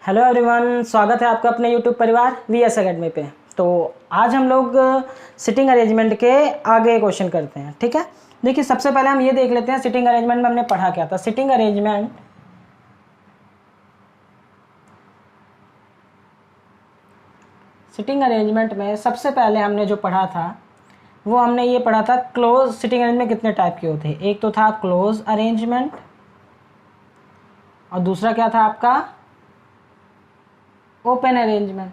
Hello everyone, स्वागत है आपका अपने यूट्यूब परिवार वीएस एकेडमी पे। तो आज हम लोग सिटिंग अरेंजमेंट के आगे क्वेश्चन करते हैं। ठीक है, देखिए सबसे पहले हम ये देख लेते हैं सिटिंग अरेंजमेंट में हमने पढ़ा क्या था। सिटिंग अरेंजमेंट में सबसे पहले हमने जो पढ़ा था वो हमने ये पढ़ा था क्लोज सिटिंग अरेंजमेंट कितने टाइप के होते हैं। एक तो था क्लोज अरेंजमेंट और दूसरा क्या था आपका ओपन अरेंजमेंट।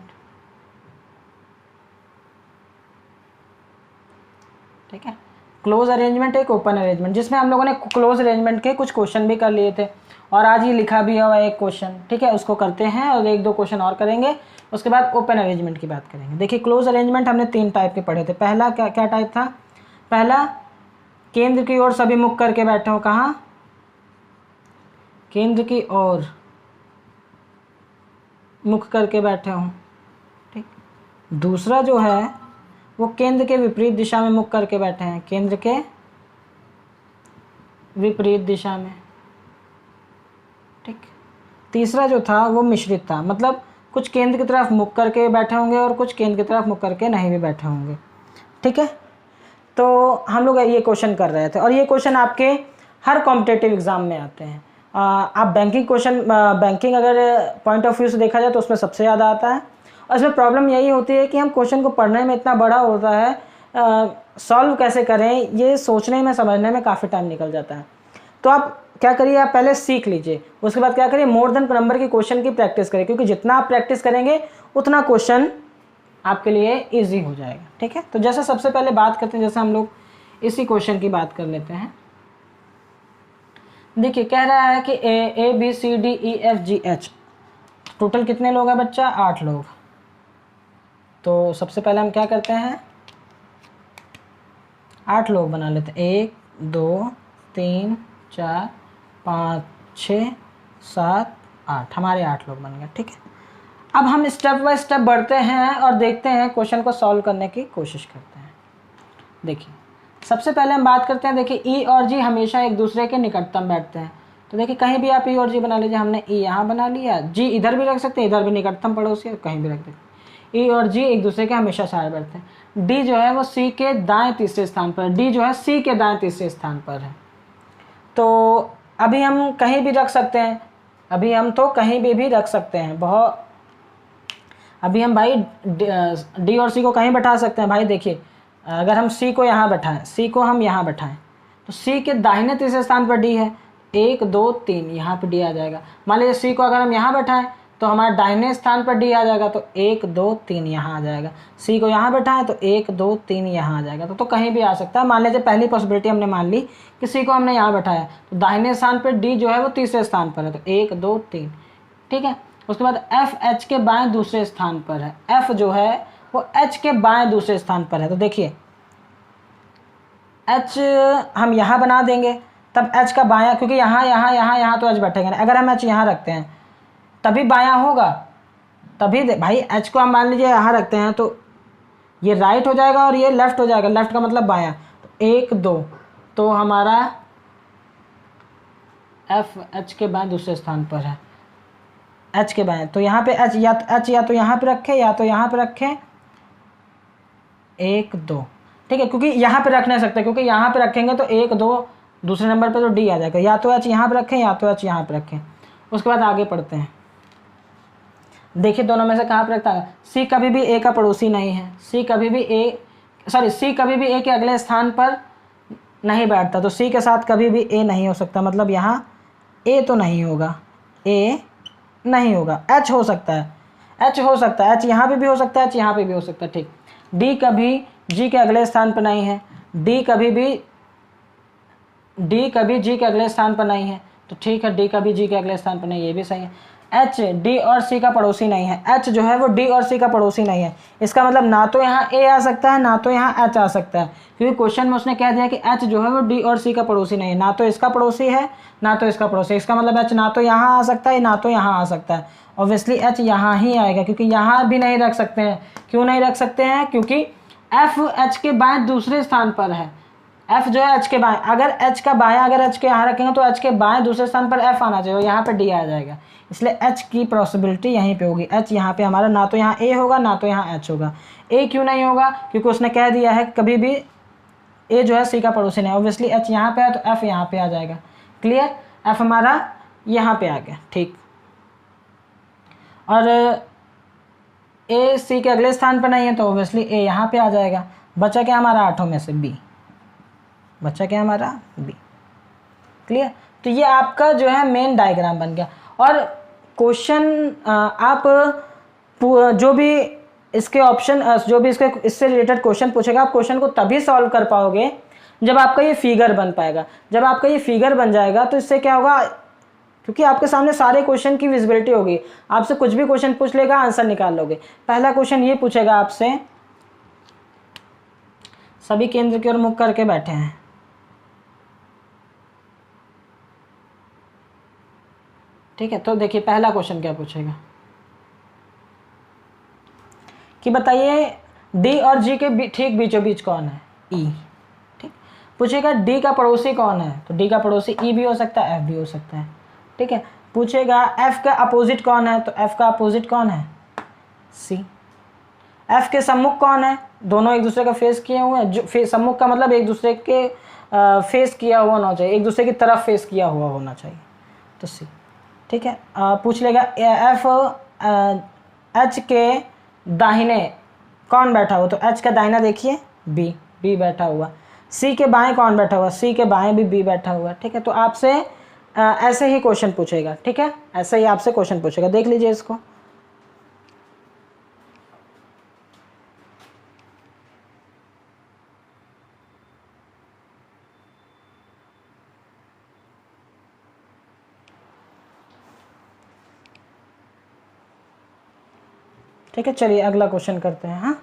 ठीक है, क्लोज अरेंजमेंट एक ओपन अरेंजमेंट, जिसमें हम लोगों ने क्लोज अरेंजमेंट के कुछ क्वेश्चन भी कर लिए थे और आज ये लिखा भी हुआ एक क्वेश्चन। ठीक है, उसको करते हैं और एक दो क्वेश्चन और करेंगे, उसके बाद ओपन अरेंजमेंट की बात करेंगे। देखिए क्लोज अरेंजमेंट हमने 3 टाइप के पढ़े थे। पहला क्या क्या टाइप था? पहला, केंद्र की ओर सभी मुख करके बैठे हो। कहाँ? केंद्र की ओर मुख करके बैठे हों। ठीक, दूसरा जो है वो केंद्र के विपरीत दिशा में मुख करके बैठे हैं, केंद्र के विपरीत दिशा में। ठीक, तीसरा जो था वो मिश्रित था, मतलब कुछ केंद्र की तरफ मुख करके बैठे होंगे और कुछ केंद्र की तरफ मुख करके नहीं भी बैठे होंगे। ठीक है, तो हम लोग ये क्वेश्चन कर रहे थे और ये क्वेश्चन आपके हर कॉम्पिटेटिव एग्जाम में आते हैं। आप बैंकिंग क्वेश्चन, बैंकिंग अगर पॉइंट ऑफ व्यू से देखा जाए तो उसमें सबसे ज़्यादा आता है। और इसमें प्रॉब्लम यही होती है कि हम क्वेश्चन को पढ़ने में इतना बड़ा होता है, सॉल्व कैसे करें ये सोचने में समझने में काफ़ी टाइम निकल जाता है। तो आप क्या करिए, आप पहले सीख लीजिए, उसके बाद क्या करिए, मोर देन नंबर की क्वेश्चन की प्रैक्टिस करें, क्योंकि जितना आप प्रैक्टिस करेंगे उतना क्वेश्चन आपके लिए ईजी हो जाएगा। ठीक है, तो जैसे सबसे पहले बात करते हैं, जैसे हम लोग इसी क्वेश्चन की बात कर लेते हैं। देखिए कह रहा है कि A B C D E F G H, total कितने लोग हैं बच्चा? 8 लोग। तो सबसे पहले हम क्या करते हैं, 8 लोग बना लेते हैं। 1 2 3 4 5 6 7 8, हमारे 8 लोग बन गए। ठीक है, अब हम स्टेप बाय स्टेप बढ़ते हैं और देखते हैं, क्वेश्चन को सॉल्व करने की कोशिश करते हैं। देखिए सबसे पहले हम बात करते हैं, देखिए ई और जी हमेशा एक दूसरे के निकटतम बैठते हैं। तो देखिए कहीं भी आप ई और जी बना लीजिए, हमने ई यहाँ बना लिया, जी इधर भी रख सकते हैं, इधर भी निकटतम पड़ोसी, कहीं भी रख देते हैं। ई और जी एक दूसरे के हमेशा साथ बैठते हैं। डी जो है वो सी के दाएं तीसरे स्थान पर है, डी जो है सी के दाएं तीसरे स्थान पर है। तो अभी हम कहीं भी रख सकते हैं, अभी हम तो कहीं भी रख सकते हैं। बहुत अभी हम भाई डी और सी को कहीं बैठा सकते हैं। भाई देखिए, अगर हम सी को यहाँ बैठाएं, सी को हम यहाँ बैठाएं, तो सी के दाहिने तीसरे स्थान पर डी है। 1 2 3 यहाँ पर डी आ जाएगा। मान लीजिए सी को अगर हम यहाँ बैठाएं तो हमारे दाहिने स्थान पर डी आ जाएगा, तो 1 2 3 यहाँ आ जाएगा। सी को यहाँ बैठाएं तो 1 2 3 यहाँ आ जाएगा। तो कहीं भी आ सकता है। मान लीजिए पहली पॉसिबिलिटी हमने मान ली कि सी को हमने यहाँ बैठाया, तो दाहिने स्थान पर डी जो है वो तीसरे स्थान पर है, तो 1 2 3। ठीक है, उसके बाद एफ एच के बाएं दूसरे स्थान पर है, एफ जो है वो एच के बाएं दूसरे स्थान पर है। तो देखिए एच हम यहाँ बना देंगे, तब एच का बायां, क्योंकि यहाँ तो एच बैठेगा नहीं। अगर हम एच यहाँ रखते हैं तभी बायां होगा, तभी भाई एच को हम मान लीजिए यहाँ रखते हैं तो ये राइट हो जाएगा और ये लेफ्ट हो जाएगा, लेफ्ट का मतलब बायां। तो 1 2, तो हमारा एफ एच के बाएं दूसरे स्थान पर है, एच के बाएं। तो यहाँ पे एच या तो यहाँ पे रखें या तो यहाँ पे रखें। 1 2, ठीक है, क्योंकि यहाँ पे रख नहीं सकते, क्योंकि यहाँ पे रखेंगे तो 1 2 दूसरे नंबर पे तो डी आ जाएगा। या तो एच यहाँ पे रखें या तो एच यहाँ पे रखें। उसके बाद आगे पढ़ते हैं। देखिए दोनों में से कहाँ पे रखता है? सी कभी भी ए का पड़ोसी नहीं है, सी कभी भी ए के अगले स्थान पर नहीं बैठता। तो सी के साथ कभी भी ए नहीं हो सकता, मतलब यहाँ ए तो नहीं होगा, ए नहीं होगा। एच हो सकता है, एच हो सकता है, एच यहाँ पे भी हो सकता है, एच यहाँ पे भी हो सकता है। ठीक, डी कभी जी के अगले स्थान पर नहीं है, डी कभी जी के अगले स्थान पर नहीं है। तो ठीक है, डी कभी जी के अगले स्थान पर नहीं, ये भी सही है। एच डी और सी का पड़ोसी नहीं है, एच जो है वो डी और सी का पड़ोसी नहीं है। इसका मतलब ना तो यहाँ ए आ सकता है ना तो यहाँ एच आ सकता है, क्योंकि क्वेश्चन में उसने कह दिया कि एच जो है वो डी और सी का पड़ोसी नहीं है, ना तो इसका पड़ोसी है ना तो इसका पड़ोसी। इसका मतलब एच ना तो यहाँ आ सकता है ना तो यहाँ आ सकता है। ऑब्वियसली एच यहाँ ही आएगा, क्योंकि यहाँ भी नहीं रख सकते हैं। क्यों नहीं रख सकते हैं? क्योंकि एफ एच के बाएं दूसरे स्थान पर है, एफ जो है एच के बाएं, अगर एच का बायां अगर एच के यहाँ रखेंगे तो एच के बाएं दूसरे स्थान पर एफ आना चाहिए, यहाँ पर डी आ जाएगा, इसलिए एच की पॉसिबिलिटी यहीं पे होगी। एच यहाँ पे हमारा ना तो यहाँ ए होगा ना तो यहाँ एच होगा। ए क्यों नहीं होगा? क्योंकि उसने कह दिया है कभी भी ए जो है सी का पड़ोसी नहीं है। ऑब्वियसली एच यहाँ पे है तो एफ यहाँ पे आ जाएगा। क्लियर? एफ हमारा यहाँ पे आ गया। ठीक, और ए सी के अगले स्थान पर नहीं है तो ऑब्वियसली ए यहाँ पे आ जाएगा। बचा क्या हमारा आठों में से? बी। बचा क्या हमारा? बी। क्लियर? तो ये आपका जो है मेन डायग्राम बन गया। और क्वेश्चन आप जो भी इसके ऑप्शन जो भी इससे रिलेटेड क्वेश्चन पूछेगा, आप क्वेश्चन को तभी सॉल्व कर पाओगे जब आपका ये फिगर बन पाएगा। जब आपका ये फिगर बन जाएगा तो इससे क्या होगा, क्योंकि आपके सामने सारे क्वेश्चन की विजिबिलिटी होगी, आपसे कुछ भी क्वेश्चन पूछ लेगा, आंसर निकाल लोगे। पहला क्वेश्चन ये पूछेगा आपसे, सभी केंद्र की ओर मुख करके बैठे हैं, ठीक है। तो देखिए पहला क्वेश्चन क्या पूछेगा कि बताइए डी और जी के ठीक बीचों बीच कौन है? ई। ठीक, पूछेगा डी का पड़ोसी कौन है? तो डी का पड़ोसी ई भी हो सकता है, एफ भी हो सकता है। ठीक है, पूछेगा एफ का अपोजिट कौन है? तो एफ का अपोजिट कौन है? सी। एफ के सम्मुख कौन है? दोनों एक दूसरे का फेस किए हुए हैं, जो सम्मुख का मतलब एक दूसरे के फेस किया हुआ होना चाहिए, एक दूसरे की तरफ फेस किया हुआ होना चाहिए, तो सी। ठीक है, पूछ लेगा एफ एच के दाहिने कौन बैठा हुआ? तो एच का दाहिना देखिए बी, बी बैठा हुआ। सी के बाएं कौन बैठा हुआ? सी के बाएं भी बी बैठा हुआ। ठीक है, तो आपसे ऐसे ही क्वेश्चन पूछेगा। ठीक है, ऐसे ही आपसे क्वेश्चन पूछेगा, देख लीजिए इसको। ठीक है, चलिए अगला क्वेश्चन करते हैं। हाँ,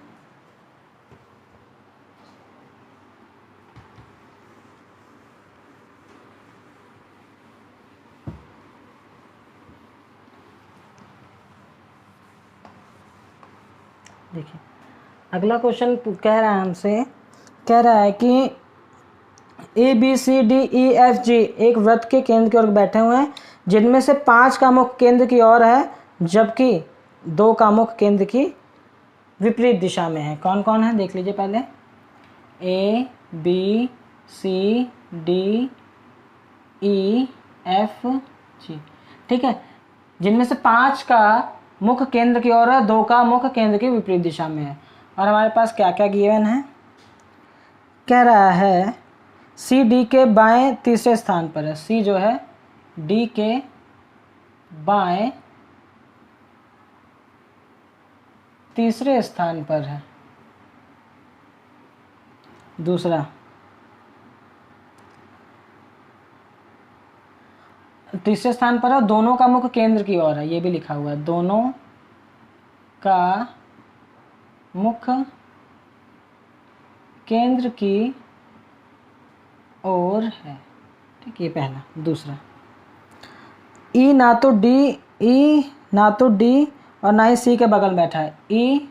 देखिए अगला क्वेश्चन कह रहा है हमसे, कह रहा है कि A B C D E F G एक वृत्त के केंद्र की ओर बैठे हुए हैं, जिनमें से 5 का मुख केंद्र की ओर है जबकि 2 का मुख केंद्र की विपरीत दिशा में है। कौन कौन है देख लीजिए पहले। A B C D E F G. ठीक है, जिनमें से 5 का मुख केंद्र की ओर है, 2 का मुख केंद्र की विपरीत दिशा में है। और हमारे पास क्या क्या गिवन है? कह रहा है सी डी के बाएं तीसरे स्थान पर है। सी जो है डी के बाएं तीसरे स्थान पर है। दूसरा, तीसरे स्थान पर है, दोनों का मुख केंद्र की ओर है, ये भी लिखा हुआ है, दोनों का मुख केंद्र की ओर है। ठीक, ये पहला। दूसरा, ई ना तो डी और ना ही सी के बगल बैठा है। ई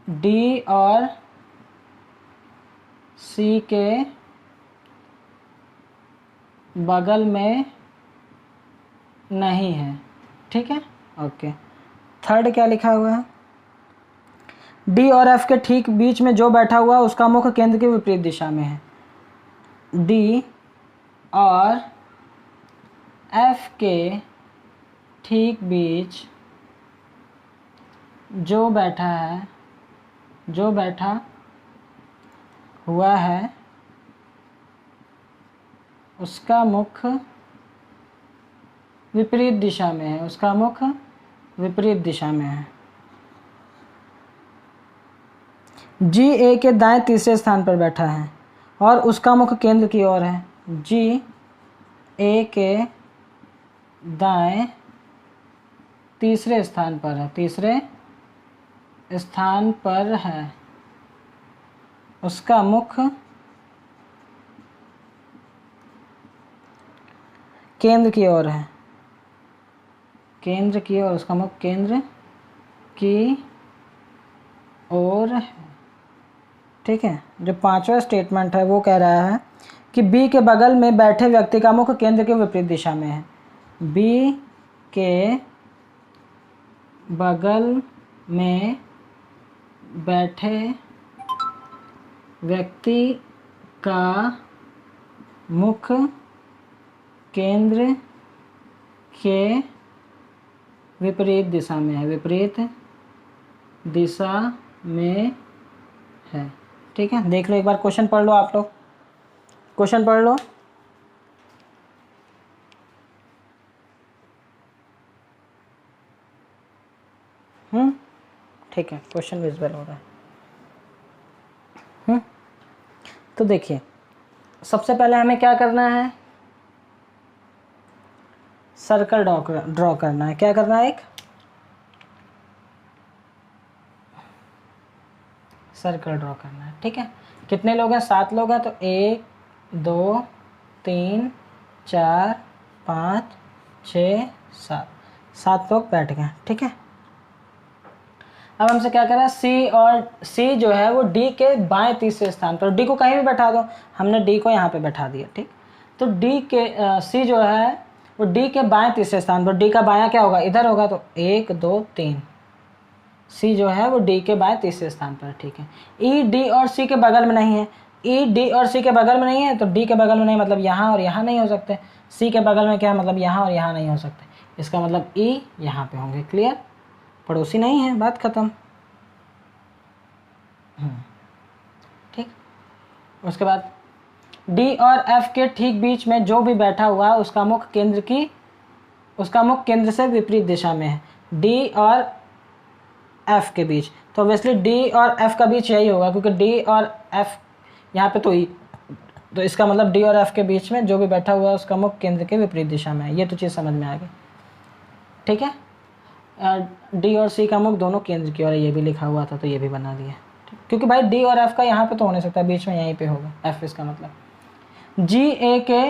डी और सी के बगल में नहीं है। ठीक है, ओके। थर्ड क्या लिखा हुआ है? डी और एफ के ठीक बीच में जो बैठा हुआ है उसका मुख केंद्र की विपरीत दिशा में है। डी और एफ के ठीक बीच जो बैठा हुआ है उसका मुख विपरीत दिशा में है, उसका मुख विपरीत दिशा में है। जी ए के दाएं तीसरे स्थान पर बैठा है और उसका मुख केंद्र की ओर है। जी ए के दाएं तीसरे स्थान पर है, तीसरे स्थान पर है, उसका मुख केंद्र की ओर है, केंद्र की ओर, उसका मुख केंद्र की ओर ओर है। ठीक है, जो पांचवा स्टेटमेंट है वो कह रहा है कि बी के बगल में बैठे व्यक्ति का मुख केंद्र के विपरीत दिशा में है। बी के बगल में बैठे व्यक्ति का मुख केंद्र के विपरीत दिशा में है, विपरीत दिशा में है। ठीक है, देख लो एक बार, क्वेश्चन पढ़ लो आप लोग, क्वेश्चन पढ़ लो। ठीक है, क्वेश्चन विजुअल हो रहा है। तो देखिए, सबसे पहले हमें क्या करना है, सर्कल ड्रॉ करना है। क्या करना है, एक सर्कल ड्रॉ करना है। ठीक है, कितने लोग हैं, 7 लोग हैं, तो 1 2 3 4 5 6 7 लोग बैठ गए। ठीक है, अब हमसे क्या करा, सी जो है वो डी के बाएं तीसरे स्थान पर, डी को कहीं भी बैठा दो, हमने डी को यहाँ पे बैठा दिया। ठीक, तो डी के सी जो है वो डी के बाएं तीसरे स्थान पर, डी का बायां क्या होगा, इधर होगा, तो 1 2 3, सी जो है वो डी के बाएं तीसरे स्थान पर। ठीक है, ई डी और सी के बगल में नहीं है, ई डी और सी के बगल में नहीं है, तो डी के बगल में नहीं मतलब यहाँ और यहाँ नहीं हो सकते, सी के बगल में क्या मतलब यहाँ और यहाँ नहीं हो सकते, इसका मतलब ई यहाँ पे होंगे। क्लियर, पड़ोसी नहीं है, बात खत्म। ठीक, उसके बाद डी और एफ के ठीक बीच में जो भी बैठा हुआ है उसका मुख केंद्र से विपरीत दिशा में है। डी और एफ के बीच, तो ऑब्वियसली डी और एफ का बीच यही होगा, क्योंकि डी और एफ यहाँ पे तो ई, तो इसका मतलब डी और एफ के बीच में जो भी बैठा हुआ है उसका मुख केंद्र के विपरीत दिशा में है। ये तो चीज़ समझ में आ गई। ठीक है, डी और सी का मुख दोनों केंद्र की ओर है, ये भी लिखा हुआ था तो ये भी बना दिया, क्योंकि भाई डी और एफ का यहाँ पे तो हो नहीं सकता, बीच में यहीं पे होगा एफ, इसका मतलब जी ए के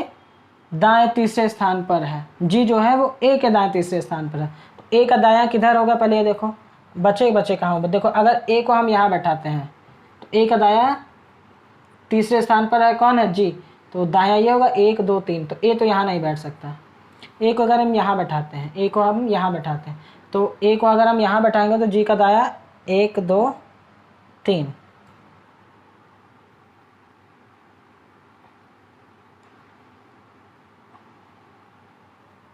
दाएं तीसरे स्थान पर है, जी जो है वो ए के दाएं तीसरे स्थान पर है, तो ए का दायां किधर होगा, पहले ये देखो, बचे कहाँ होगा, देखो अगर ए को हम यहाँ बैठाते हैं तो ए का दायां तीसरे स्थान पर है, कौन है, जी, तो दायां ये होगा 1 2 3, तो ए तो यहाँ नहीं बैठ सकता। ए को अगर हम यहाँ बैठाते हैं, ए को हम यहाँ बैठाते हैं, तो ए को अगर हम यहाँ बैठाएंगे तो जी का दायां 1 2 3,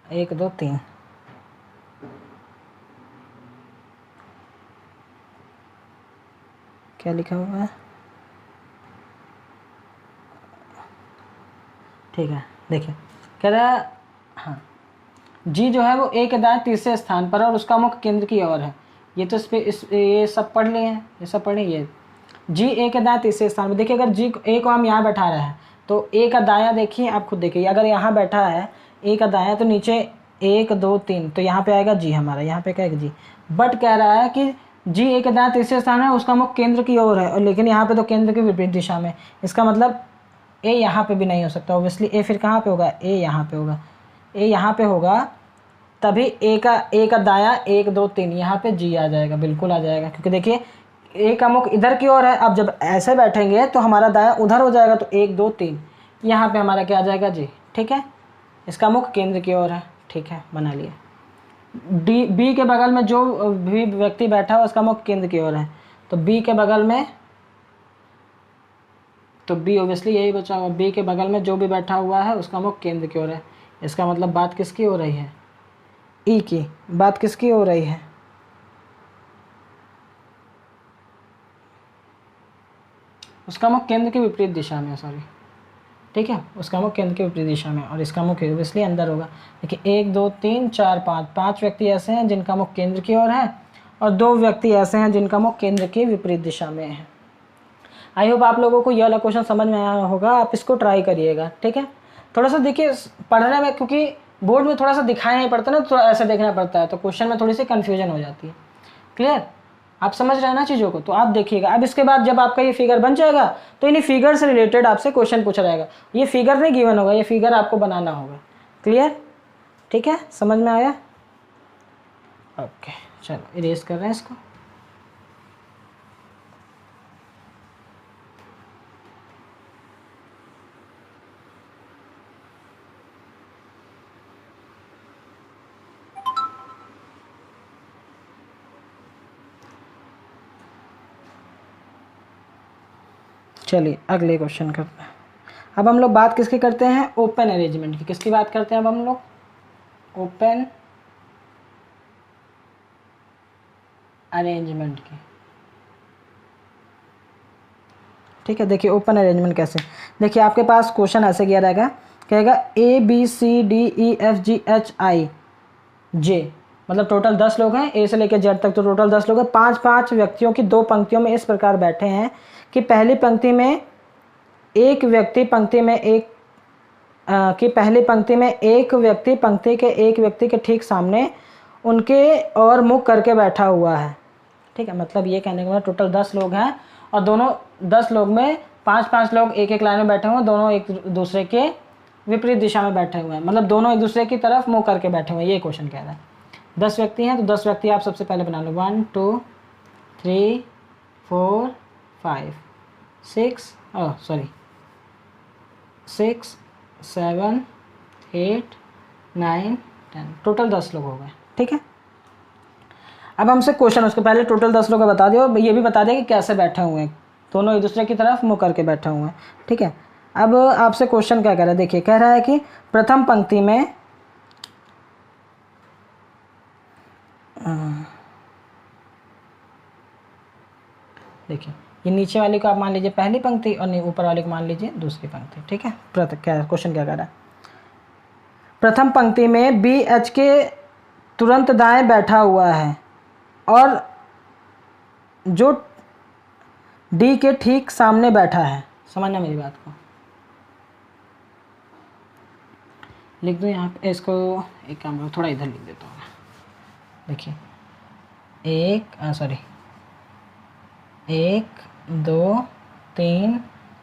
एक दो तीन, क्या लिखा हुआ है, ठीक है, देखिए कह रहा है, हाँ, जी जो है वो ए के दाएं तीसरे स्थान पर और उसका मुख केंद्र की ओर है। ये तो ये सब पढ़ लिए हैं, ये सब पढ़े, ये जी ए के दाएं तीसरे स्थान पर। देखिए अगर जी ए को हम यहाँ बैठा रहे हैं तो ए का दायां देखिए, आप खुद देखिए, अगर यहाँ बैठा है ए का दायां तो नीचे 1 2 3, तो यहाँ पे आएगा जी, हमारा यहाँ पे क्या है जी, बट कह रहा है कि जी ए के दाएं तीसरे स्थान है, उसका मुख केंद्र की ओर है, और लेकिन यहाँ पे तो केंद्र की विपरीत दिशा में, इसका मतलब ए यहाँ पे भी नहीं हो सकता, ऑब्वियसली ए फिर कहाँ पे होगा, ए यहाँ पे होगा, ए यहाँ पे होगा, तभी ए का दायां 1 2 3, यहाँ पे जी आ जाएगा, बिल्कुल आ जाएगा, क्योंकि देखिए ए का मुख इधर की ओर है, अब जब ऐसे बैठेंगे तो हमारा दायां उधर हो जाएगा, तो 1 2 3 यहाँ पे हमारा क्या आ जाएगा जी। ठीक है, इसका मुख केंद्र की ओर है। ठीक है, बना लिया। डी बी के बगल में जो भी व्यक्ति बैठा है उसका मुख केंद्र की ओर है, तो बी के बगल में, तो बी ऑब्वियसली यही बचा हुआ, बी के बगल में जो भी बैठा हुआ है उसका मुख केंद्र की ओर है। इसका मतलब बात किसकी हो रही है, ई की बात किसकी हो रही है, उसका मुख केंद्र के विपरीत दिशा में, सॉरी, ठीक है, उसका मुख केंद्र के विपरीत दिशा में, और इसका मुख ऑब्वियसली अंदर होगा। देखिए 1 2 3 4 5, 5 व्यक्ति ऐसे हैं जिनका मुख केंद्र की ओर है, और 2 व्यक्ति ऐसे हैं जिनका मुख केंद्र के विपरीत दिशा में है। आई होप आप लोगों को यह वाला क्वेश्चन समझ में आया होगा, आप इसको ट्राई करिएगा। ठीक है, थोड़ा सा देखिए पढ़ने में, क्योंकि बोर्ड में थोड़ा सा दिखाई नहीं पड़ता ना, थोड़ा ऐसे देखना पड़ता है, तो क्वेश्चन में थोड़ी सी कन्फ्यूजन हो जाती है। क्लियर, आप समझ रहे हैं ना चीज़ों को, तो आप देखिएगा। अब इसके बाद जब आपका ये फिगर बन जाएगा तो इन्हीं फिगर से रिलेटेड आपसे क्वेश्चन पूछा जाएगा, ये फिगर नहीं गिवन होगा, ये फिगर आपको बनाना होगा। क्लियर, ठीक है, समझ में आया, ओके, चलो इरेज कर रहे हैं इसको। चलिए अगले क्वेश्चन करते हैं। अब हम लोग बात किसकी करते हैं, ओपन अरेंजमेंट की। किसकी बात करते हैं अब हम लोग, ओपन अरेंजमेंट की। ठीक है, देखिए ओपन अरेंजमेंट कैसे, देखिए आपके पास क्वेश्चन ऐसे किया रहेगा, कहेगा A B C D E F G H I J, मतलब टोटल 10 लोग हैं, ए से लेकर जेड तक, तो टोटल 10 लोग हैं। 5-5 व्यक्तियों की 2 पंक्तियों में इस प्रकार बैठे हैं कि पहली पंक्ति में एक व्यक्ति पंक्ति में एक कि पहली पंक्ति में एक व्यक्ति पंक्ति के एक व्यक्ति के ठीक सामने उनके और मुख करके बैठा हुआ है। ठीक है, मतलब ये कहने के बाद टोटल 10 लोग हैं और दोनों 10 लोग में 5-5 लोग एक एक लाइन में बैठे हुए हैं, दोनों एक दूसरे के विपरीत दिशा में बैठे हुए हैं, मतलब दोनों एक दूसरे की तरफ मुंह करके बैठे हुए हैं। ये क्वेश्चन कह रहा है 10 व्यक्ति हैं, तो 10 व्यक्ति आप सबसे पहले बना लो, 1 2 3 4 5 6 6 7 8 9 10, टोटल 10 लोग हो गए। ठीक है, अब हमसे क्वेश्चन, उसके पहले टोटल 10 लोग बता दिया, ये भी बता दिया कि कैसे बैठे हुए हैं, दोनों एक दूसरे की तरफ मुँह करके बैठे हुए हैं। ठीक है, अब आपसे क्वेश्चन क्या कह रहा है, देखिए कह रहा है कि प्रथम पंक्ति में देखिए ये नीचे वाले को आप मान लीजिए पहली पंक्ति और ऊपर वाले को मान लीजिए दूसरी पंक्ति। ठीक है, क्वेश्चन क्या कह रहा है, प्रथम पंक्ति में बी एच के तुरंत दाएं बैठा हुआ है और जो डी के ठीक सामने बैठा है। समझना मेरी बात को, लिख दूँ यहाँ पे, इसको एक काम करो, थोड़ा इधर लिख देता हूँ। देखिए 1 2 3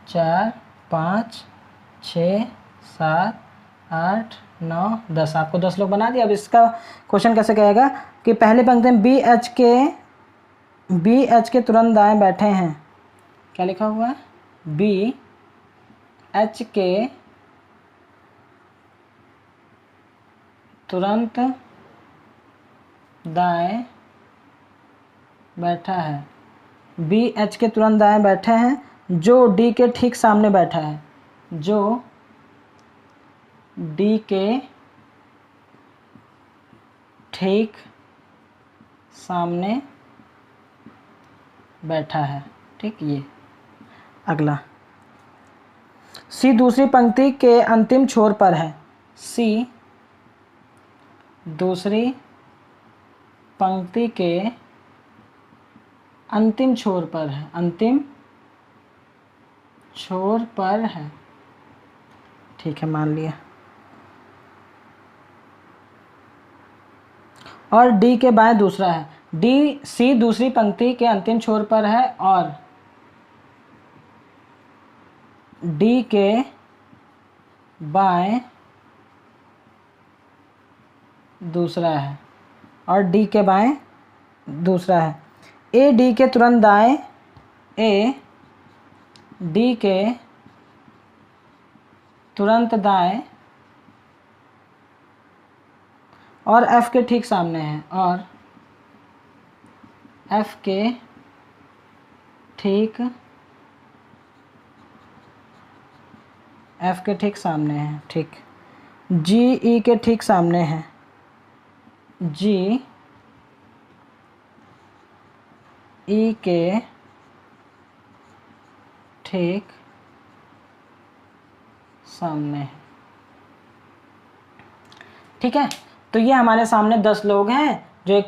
4 5 6 7 8 9 10, आपको 10 लोग बना दिया। अब इसका क्वेश्चन कैसे कहेगा कि पहले पंक्ति में बी एच के तुरंत दाएं बैठे हैं, क्या लिखा हुआ है, बी एच के तुरंत दाएं बैठा है, बी एच के तुरंत दाएं बैठे हैं, जो डी के ठीक सामने बैठा है, जो डी के ठीक सामने बैठा है। ठीक, ये अगला सी दूसरी पंक्ति के अंतिम छोर पर है, सी दूसरी पंक्ति के अंतिम छोर पर है, अंतिम छोर पर है। ठीक है, मान लिया। और डी के बाएं दूसरा है, डी सी दूसरी पंक्ति के अंतिम छोर पर है और डी के बाएं दूसरा है, और डी के बाएं दूसरा है। ए डी के तुरंत दाएं, ए डी के तुरंत दाएं और एफ के ठीक सामने है, और एफ के ठीक सामने है। ठीक, जी ई के ठीक सामने है, जी ई के ठीक सामने है। ठीक है, तो ये हमारे सामने 10 लोग हैं जो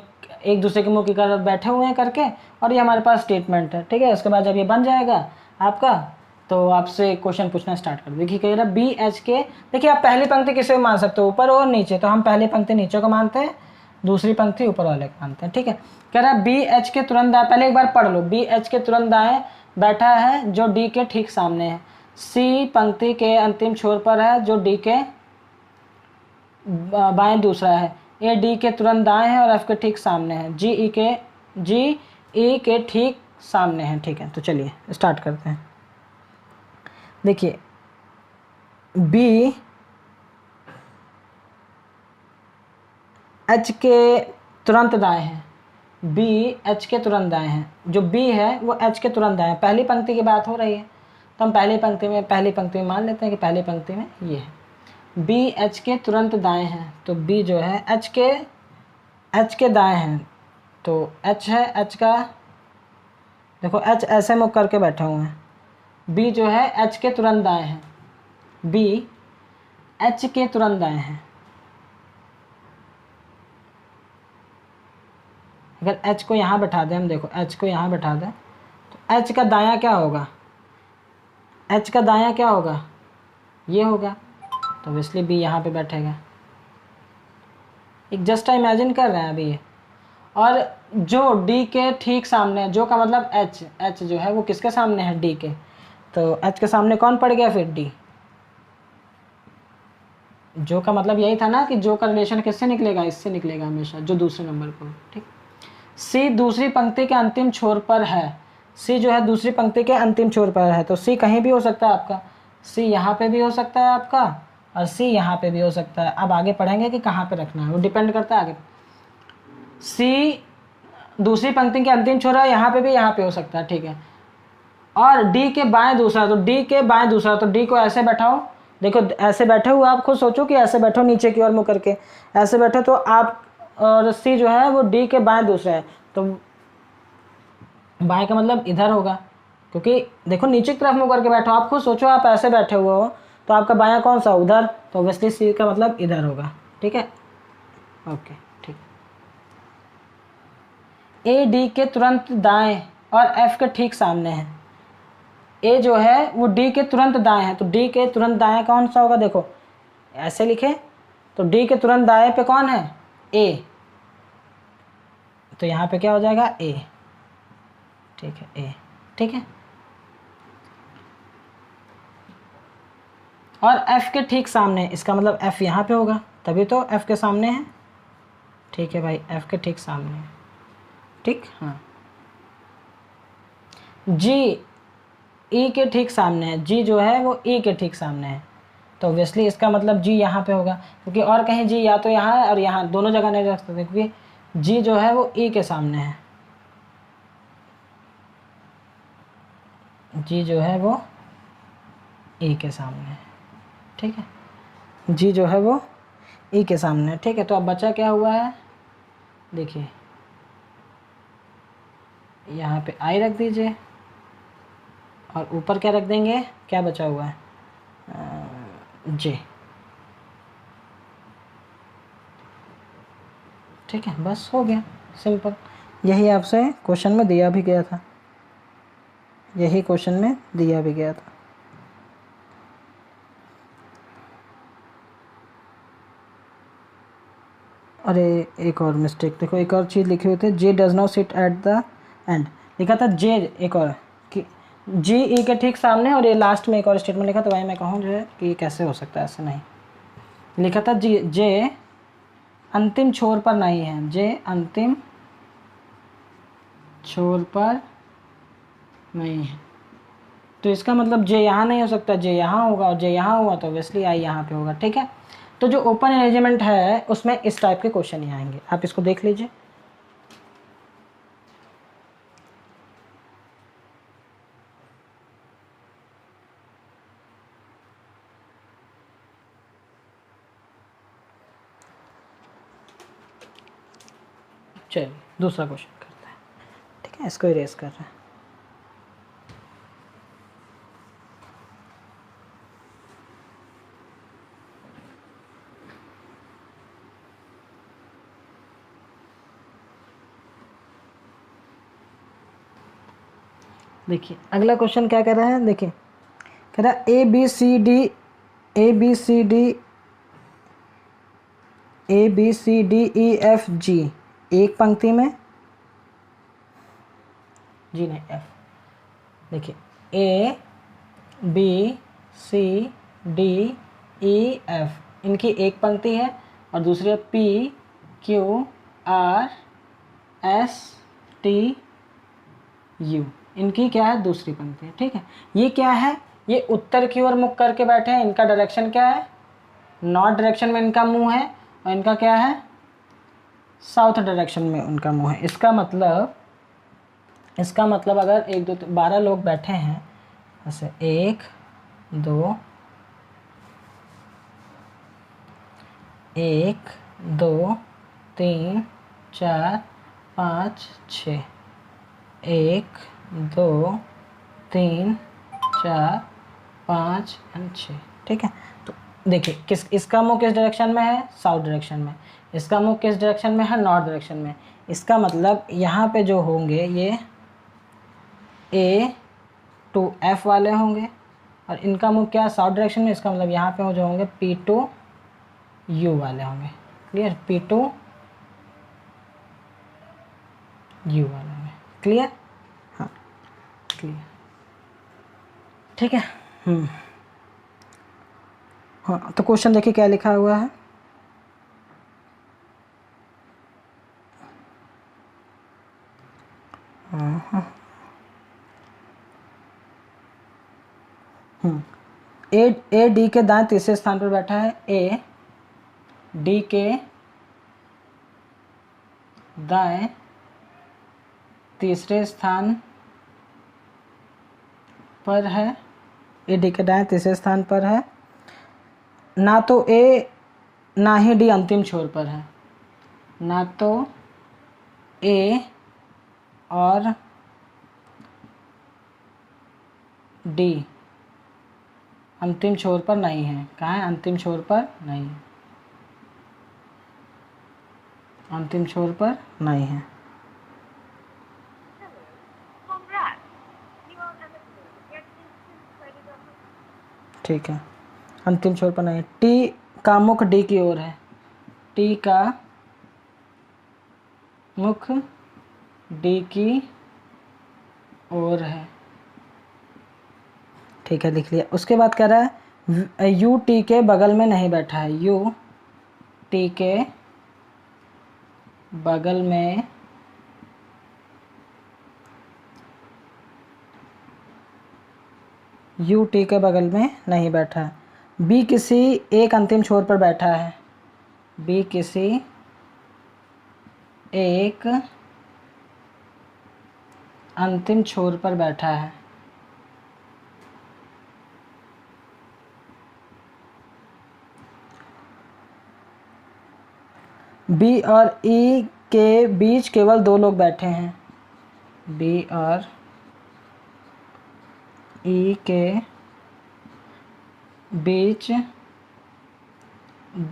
एक दूसरे के मुंह की तरफ बैठे हुए हैं करके, और ये हमारे पास स्टेटमेंट है। ठीक है, उसके बाद जब ये बन जाएगा आपका, तो आपसे क्वेश्चन पूछना स्टार्ट कर। देखिए कह रहा है बी एच के, देखिए आप पहली पंक्ति किसे मान सकते हो, ऊपर और नीचे, तो हम पहली पंक्ति नीचे को मानते हैं, दूसरी पंक्ति ऊपर वाले को मानते हैं। ठीक है, कह रहा है बी एच के तुरंत दाएं, पहले एक बार पढ़ लो, बी एच के तुरंत दाएं बैठा है जो डी के ठीक सामने है, सी पंक्ति के अंतिम छोर पर है जो डी के बाएं दूसरा है, ए डी के तुरंत दाएं है और एफ के ठीक सामने है, जी ई के ठीक सामने है। ठीक है, तो चलिए स्टार्ट करते हैं। देखिए बी एच के तुरंत दाएं हैं, बी एच के तुरंत दाएं हैं, जो बी है वो एच के तुरंत दाएं है, पहली पंक्ति की बात हो रही है, तो हम पहली पंक्ति में मान लेते हैं कि पहली पंक्ति में ये है। बी एच के तुरंत दाएं हैं, तो बी जो है एच के दाएं हैं, तो एच है, एच का देखो एच ऐसे मुख करके बैठे हुए हैं, बी जो है एच के तुरंत दाएं हैं, बी एच के तुरंत दाएं हैं। अगर एच को यहाँ बैठा दें हम, देखो एच को यहाँ बैठा दें तो एच का दायां क्या होगा, एच का दायां क्या होगा, ये होगा, तो ऑब्वियसली बी यहाँ पे बैठेगा। एक जस्ट इमेजिन कर रहे हैं अभी ये। और जो डी के ठीक सामने है, जो का मतलब एच जो है वो किसके सामने है, डी के, तो एच के सामने कौन पड़ गया फिर, डी। जो का मतलब यही था ना कि जो का रिलेशन किससे निकलेगा, इससे निकलेगा हमेशा, जो दूसरे नंबर पर, ठीक। सी दूसरी पंक्ति के अंतिम छोर पर है, सी जो है दूसरी पंक्ति के अंतिम छोर पर है, तो सी कहीं भी हो सकता है आपका, सी यहाँ पे भी हो सकता है आपका और सी यहाँ पे भी हो सकता है। अब आगे पढ़ेंगे कि कहाँ पे रखना है, वो डिपेंड करता है आगे। सी दूसरी पंक्ति के अंतिम छोर है, यहाँ पे भी, यहाँ पे हो सकता है, ठीक है। और डी के बाएं दूसरा, तो डी के बाएं दूसरा, तो डी को ऐसे बैठाओ, देखो ऐसे बैठे हुए, आप खुद सोचो कि ऐसे बैठो नीचे की ओर मुँह करके, ऐसे बैठो तो आप, और सी जो है वो डी के बाएं दूसरा है, तो बाएं का मतलब इधर होगा, क्योंकि देखो नीचे की तरफ मुँह करके बैठो, आप खुद सोचो आप ऐसे बैठे हुए हो तो आपका बायां कौन सा, उधर, तो ऑब्वियसली सी का मतलब इधर होगा, ठीक है। ओके ठीक। ए डी के तुरंत दाएं और एफ के ठीक सामने है, ए जो है वो डी के तुरंत दाएं है, तो डी के तुरंत दाएं कौन सा होगा, देखो ऐसे लिखे, तो डी के तुरंत दाएं पे कौन है, ए, तो यहाँ पे क्या हो जाएगा, ए, ठीक है, ए, ठीक है। और एफ के ठीक सामने, इसका मतलब एफ यहाँ पे होगा, तभी तो एफ के सामने है, ठीक है भाई, एफ के ठीक सामने है, ठीक, हाँ। जी ई के ठीक सामने है, जी जो है वो ई के ठीक सामने है, तो ऑब्वियसली इसका मतलब जी यहाँ पे होगा, क्योंकि और कहीं जी या तो यहाँ है और यहाँ, दोनों जगह नहीं रख सकते, क्योंकि जी जो है वो ई के सामने है, जी जो है वो ई के सामने है, ठीक है, जी जो है वो ई के सामने है, ठीक है। तो अब बचा क्या हुआ है, देखिए यहाँ पे आई रख दीजिए और ऊपर क्या रख देंगे, क्या बचा हुआ है, जे, ठीक है, बस हो गया, सिंपल। यही आपसे क्वेश्चन में दिया भी गया था, यही क्वेश्चन में दिया भी गया था। अरे एक और मिस्टेक, देखो एक और चीज़ लिखी हुई थी, J does not sit at the end, लिखा था जे, एक और कि जी ई के ठीक सामने, और ये लास्ट में एक और स्टेटमेंट लिखा, तो भाई मैं कहूँ जो है कि कैसे हो सकता है, ऐसे नहीं लिखा था, जी जे अंतिम छोर पर नहीं है, जे अंतिम छोर पर नहीं है, तो इसका मतलब जे यहाँ नहीं हो सकता, जे यहाँ होगा, और जे यहाँ हुआ तो ऑब्वियसली आई यहाँ पे होगा, ठीक है। तो जो ओपन अरेंजमेंट है उसमें इस टाइप के क्वेश्चन ही आएंगे, आप इसको देख लीजिए। चलिए दूसरा क्वेश्चन करते हैं, ठीक है, इसको इरेज कर रहे हैं। देखिए अगला क्वेश्चन क्या कह रहा है, देखिए कह रहा है A B C D E F G, एक पंक्ति में, जी नहीं एफ, देखिए A B C D E F, इनकी एक पंक्ति है, और दूसरी P Q R S T U, इनकी क्या है, दूसरी पंक्ति है, ठीक है। ये क्या है, ये उत्तर की ओर मुख करके बैठे हैं, इनका डायरेक्शन क्या है, नॉर्थ डायरेक्शन में इनका मुंह है, और इनका क्या है, साउथ डायरेक्शन में उनका मुंह है। इसका मतलब अगर 1 2 3 12 लोग बैठे हैं, ऐसे 1 2 1 2 3 4 5 6 1 2 3 4 5 एंड 6। ठीक है, तो देखिए इसका मुंह किस डायरेक्शन में है, साउथ डायरेक्शन में। इसका मुंह किस डायरेक्शन में है, नॉर्थ डायरेक्शन में। इसका मतलब यहाँ पे जो होंगे ये A to F वाले होंगे, और इनका मुंह क्या, साउथ डायरेक्शन में। इसका मतलब यहाँ पे जो होंगे P to U वाले होंगे। क्लियर, P to U वाले होंगे। क्लियर, हाँ क्लियर। ठीक है, हाँ तो क्वेश्चन देखिए क्या लिखा हुआ है। ए डी के दाएं तीसरे स्थान पर बैठा है। ए डी के दाएं तीसरे स्थान पर है। ए डी के दाएं तीसरे स्थान पर है। ना तो ए ना ही डी अंतिम छोर पर है। ना तो ए और डी अंतिम छोर पर नहीं है। कहाँ है, अंतिम छोर पर नहीं है, अंतिम छोर पर नहीं है। ठीक है, अंतिम छोर पर नहीं है। टी का मुख डी की ओर है। टी का मुख डी की ओर है। ठीक है, लिख लिया। उसके बाद कह रहा है यू टी के बगल में नहीं बैठा है। यू टी के बगल में यू टी के बगल में नहीं बैठा है। बी किसी एक अंतिम छोर पर बैठा है। बी किसी एक अंतिम छोर पर बैठा है। बी और ई के बीच केवल 2 लोग बैठे हैं। बी और ई के बीच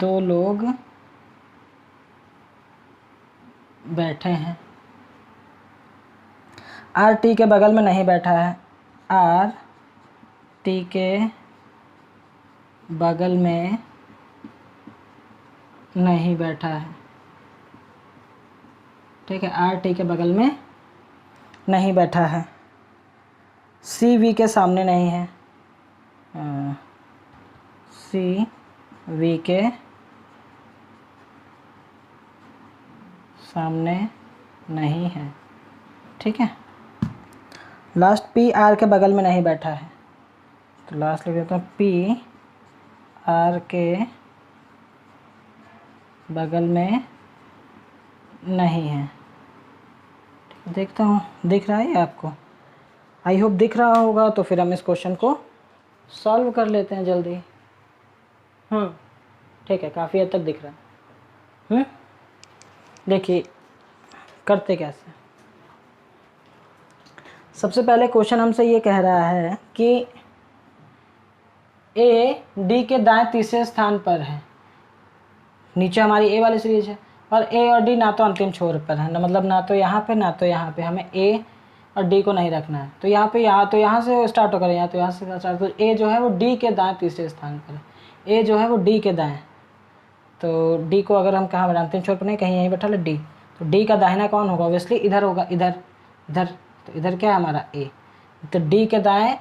2 लोग बैठे हैं। आर टी के बगल में नहीं बैठा है। आर टी के बगल में नहीं बैठा है। ठीक है, आर टी के बगल में नहीं बैठा है। सी वी के सामने नहीं है। सी वी के सामने नहीं है। ठीक है, लास्ट पी आर के बगल में नहीं बैठा है। तो लास्ट लिख देता हूँ, पी आर के बगल में नहीं है। देखता हूँ दिख रहा है आपको, आई होप दिख रहा होगा। तो फिर हम इस क्वेश्चन को सॉल्व कर लेते हैं जल्दी। ठीक है, काफ़ी हद तक दिख रहा है। देखिए करते कैसे। सबसे पहले क्वेश्चन हमसे ये कह रहा है कि ए डी के दाएं तीसरे स्थान पर है। नीचे हमारी ए वाली सीरीज है, और ए और डी ना तो अंतिम छोर पर है, ना मतलब ना तो यहाँ पे ना तो यहाँ पे। हमें ए और डी को नहीं रखना है। तो यहाँ पे तो यहाँ से स्टार्ट होकर यहाँ तो यहाँ से स्टार्ट। तो ए जो है वो डी के दाएं तीसरे स्थान पर है। ए जो है वो डी के दाएं, तो डी को अगर हम कहाँ अंतिम छोर पर नहीं, कहीं यहीं बैठा ले डी, तो डी का दाहिना कौन होगा, ऑब्वियसली इधर होगा, इधर इधर। तो इधर क्या है हमारा ए, तो डी के दाएं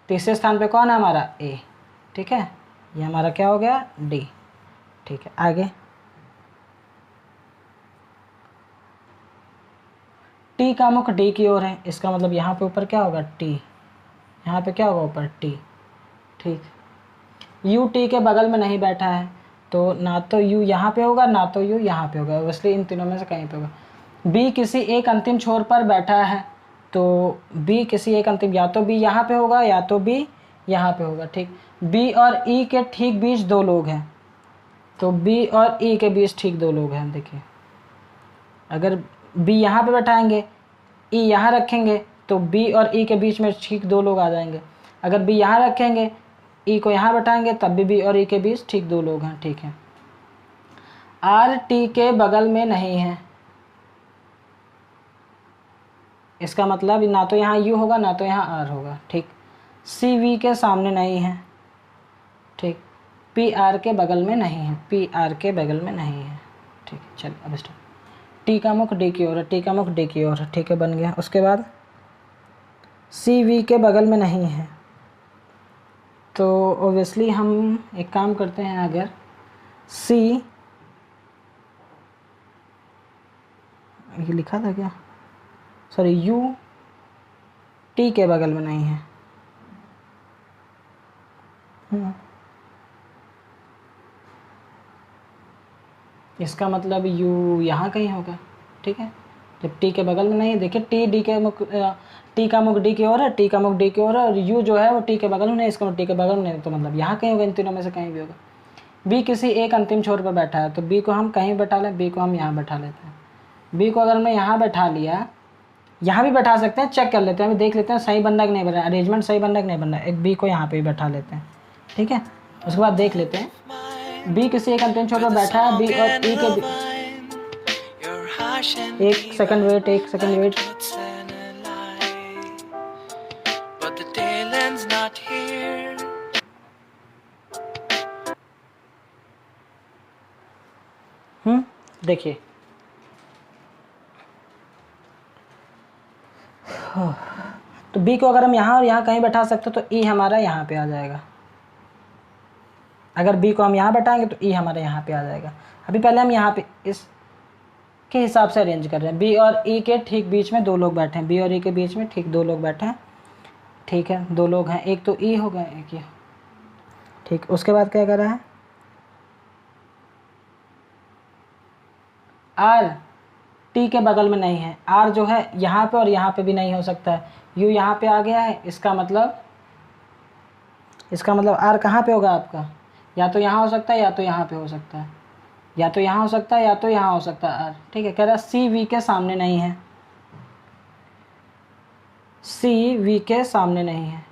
तीसरे स्थान पे कौन है हमारा ए। ठीक है, ये हमारा क्या हो गया, डी। ठीक है, आगे टी का मुख डी की ओर है। इसका मतलब यहाँ पे ऊपर क्या होगा, टी। यहाँ पे क्या होगा, ऊपर टी। ठीक, यू टी के बगल में नहीं बैठा है, तो ना तो यू यहाँ पे होगा ना तो यू यहाँ पे होगा, ऑब्वियसली इन तीनों में से कहीं पे होगा। बी किसी एक अंतिम छोर पर बैठा है। तो बी किसी एक अंतिम, या तो बी यहाँ पे होगा या तो बी यहाँ पे होगा, ठीक। बी और ई के ठीक बीच दो लोग हैं, तो बी और ई के बीच ठीक दो लोग हैं। देखिए अगर बी यहाँ पे बैठाएंगे, ई यहाँ रखेंगे, तो बी और ई के बीच में ठीक दो लोग आ जाएंगे। अगर बी यहाँ रखेंगे, ई को यहाँ बैठाएंगे, तब भी बी और ई के बीच ठीक दो लोग हैं, ठीक है। आर टी के बगल में नहीं है, इसका मतलब ना तो यहाँ यू होगा ना तो यहाँ आर होगा, ठीक। सी वी के सामने नहीं है, ठीक। पी आर के बगल में नहीं है, पी आर के बगल में नहीं है, ठीक। चलिए अब स्टार्ट। टी का मुख डी की ओर है, टी का मुख डी की ओर है, ठीक है, बन गया। उसके बाद सी वी के बगल में नहीं है, तो ओबियसली हम एक काम करते हैं, अगर सी, ये लिखा था क्या, सॉरी, यू टी के बगल में नहीं है, इसका मतलब यू यहाँ कहीं होगा, ठीक है। जब टी के बगल में नहीं है, देखिए टी डी के मुख, टी का मुख डी की ओर है, टी का मुख डी की ओर है, और यू जो है वो टी के बगल में नहीं, इसका टी के बगल में नहीं, तो मतलब यहाँ कहीं होगा, इन तीनों में से कहीं भी होगा। बी किसी एक अंतिम छोर पर बैठा है, तो बी को हम कहीं बैठा लें, बी को हम यहाँ बैठा लेते हैं। बी को अगर हमने यहाँ बैठा लिया, यहाँ भी बैठा सकते हैं, चेक कर लेते हैं, अभी देख लेते हैं सही बन रहा कि नहीं बन रहा, अरेंजमेंट सही बन रहा कि नहीं बन रहा। एक बी को यहाँ पे भी बैठा लेते हैं, ठीक है। उसके बाद देख लेते हैं, बी किसी एक अंतिम छोर पर बैठा है, बी और ई के, एक सेकंड वेट, एक सेकंड वेट, देखिए तो बी को अगर हम यहाँ और यहाँ कहीं बैठा सकते तो ई हमारा यहाँ पे आ जाएगा। अगर बी को हम यहाँ बैठाएंगे तो ई हमारे यहाँ पे आ जाएगा। अभी पहले हम यहाँ पे इस के हिसाब से अरेंज कर रहे हैं। बी और ई के ठीक बीच में दो लोग बैठे हैं, बी और ई के बीच में ठीक दो लोग बैठे हैं, ठीक है, दो लोग हैं, एक तो ई हो गया, एक ये, ठीक। उसके बाद क्या कर रहा है, आर टी के बगल में नहीं है, आर जो है यहाँ पे और यहाँ पे भी नहीं हो सकता है, यू यहाँ पे आ गया है, इसका मतलब आर कहाँ पे होगा आपका, या तो यहाँ हो सकता है या तो यहाँ पे हो सकता है, या तो यहाँ हो सकता है या तो यहाँ हो सकता है आर, ठीक है। कह रहा है सी वी के सामने नहीं है, सी वी के सामने नहीं है,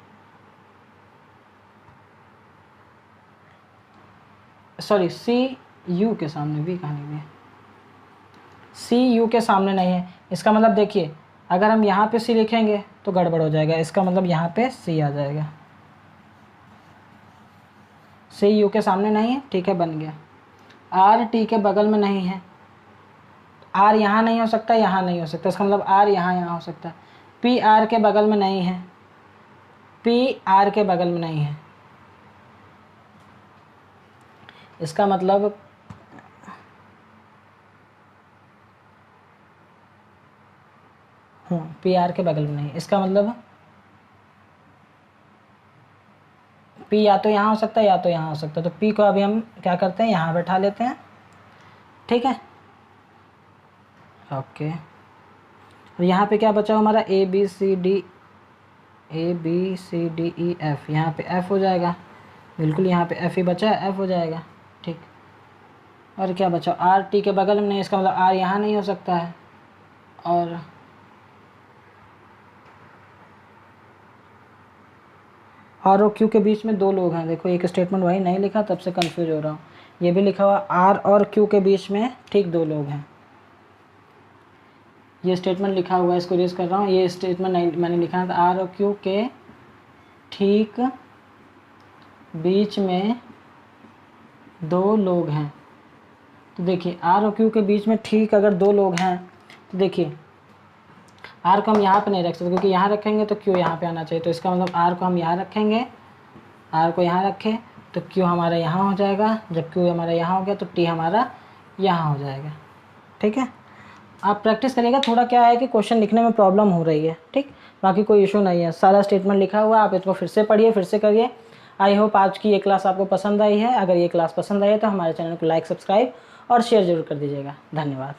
सॉरी सी यू के सामने, वी कहाँ नहीं है, सी यू के सामने नहीं है। इसका मतलब देखिए अगर हम यहाँ पे सी लिखेंगे तो गड़बड़ हो जाएगा, इसका मतलब यहाँ पे सी आ जाएगा, सी यू के सामने नहीं है, ठीक है, बन गया। आर टी के बगल में नहीं है, आर यहाँ नहीं हो सकता, यहाँ नहीं हो सकता, इसका मतलब आर यहाँ हो सकता है। पी आर के बगल में नहीं है, पी आर के बगल में नहीं है, इसका मतलब पी आर के बगल में नहीं, इसका मतलब पी या तो यहाँ हो सकता है या तो यहाँ हो सकता है। तो पी को अभी हम क्या करते हैं, यहाँ बैठा लेते हैं, ठीक है, ओके। और यहाँ पे क्या बचा हमारा, A B C D E F, यहाँ पे एफ हो जाएगा, बिल्कुल यहाँ पे एफ ही बचा है, एफ हो जाएगा, ठीक। और क्या बचा, आर टी के बगल में नहीं, इसका मतलब आर यहाँ नहीं हो सकता है, और आर और क्यू के बीच में दो लोग हैं। देखो एक स्टेटमेंट वही नहीं लिखा, तब से कंफ्यूज हो रहा हूँ। ये भी लिखा हुआ आर और क्यू के बीच में ठीक दो लोग हैं, ये स्टेटमेंट लिखा हुआ है, इसको रीड कर रहा हूँ। ये स्टेटमेंट नहीं मैंने लिखा था, आर और क्यू के ठीक बीच में दो लोग हैं। तो देखिए आर और क्यू के बीच में ठीक अगर दो लोग हैं तो देखिए आर को हम यहाँ पे नहीं रख सकते, क्योंकि यहाँ रखेंगे तो क्यू यहाँ पे आना चाहिए। तो इसका मतलब आर को हम यहाँ रखेंगे, आर को यहाँ रखें तो क्यू हमारा यहाँ हो जाएगा, जब क्यू हमारा यहाँ हो गया तो टी हमारा यहाँ हो जाएगा, ठीक है। आप प्रैक्टिस करिएगा, थोड़ा क्या है कि क्वेश्चन लिखने में प्रॉब्लम हो रही है, ठीक, बाकी कोई इशू नहीं है, सारा स्टेटमेंट लिखा हुआ है। आप इसको फिर से पढ़िए, फिर से करिए। आई होप आज की ये क्लास आपको पसंद आई है। अगर ये क्लास पसंद आई है तो हमारे चैनल को लाइक, सब्सक्राइब और शेयर जरूर कर दीजिएगा। धन्यवाद।